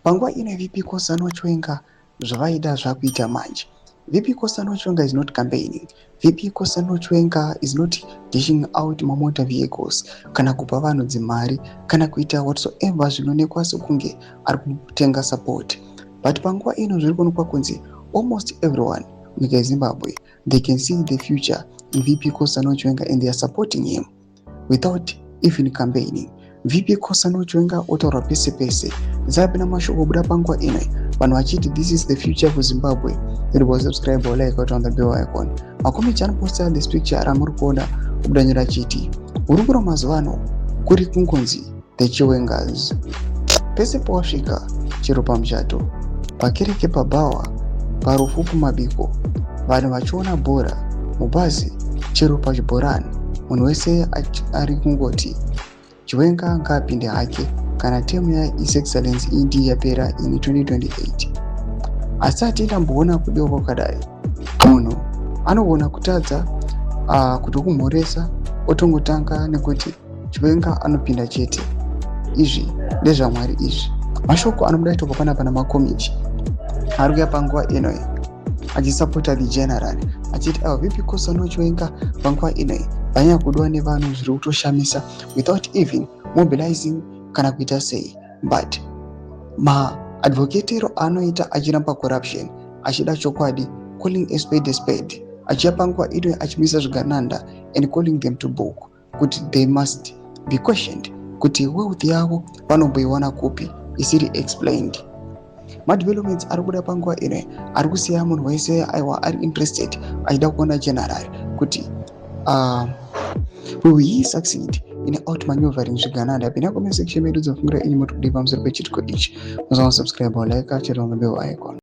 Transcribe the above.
Panguva ino VP Kosano Chiwenga Zvaaida Zvakuita Manje. VP Kosano Chiwenga is not campaigning. VP Kosano Chiwenga is not dishing out motor vehicles kana kupa vanhu dzimari kana kuita whatsoever zvinoonekwa sekunge ari kutenga support. But panguva ino zviri kuonekwa kunzi almost everyone munyika yeZimbabwe, they can see the future in VP Kosano Chiwenga and they are supporting him without even campaigning. VP Kosano Chiwenga otaura pese pese. Zapina mashoko buda panguva ino vanhu vachiti this is the future for Zimbabwe. Iri subscribe or like on the bell icon. Makomechi anoposta this picture ramuri kuona kubuda nyora chiti urukuro mazuva ano kuri kungonzi the Chiwengas. Pese pawasvika chero pamuchato, pakereke, pabhawa, parufu, kumabiko, vanhu vachiona bhora mubhazi chero pachibhorani, munhu wese ari kungoti Chiwenga ngaapinde hake kana temu yaHis Excellency indi yapera in 2028. Asi atingamboona kudiwa kwakadai. Munhu anogona kutadza kutokumhoresa otongotanga nekuti Chiwenga anopinda chete. Izvi ndezvaMwari izvi. Mashoko anobuda toko panapa namakomechi ari kuuya panguva ino achisapota the general achiti VP Kosano Chiwenga panguva ino vanyanya kudiwa nevanhu zviri kutoshamisa without even mobilizing kana kuita sei. But maadvocatero anoita achiramba corruption achida chokwadi, calling a spade, achiya panguva ino achimisa zvigananda and calling them to book kuti they must be questioned kuti wealth yavo vanomboiwana kupi isiri explained. Madevelopments ari kuda panguva ino ari kusiya munhu wese aiwa ari interested achida kuona general kuti will he succeed in outmaneuvering zvigananda. Pina comment section medu dzofungira inyi muri kudiwa pamusoro pechitiko ichi. Musama subscribe or like chero on the bell icon.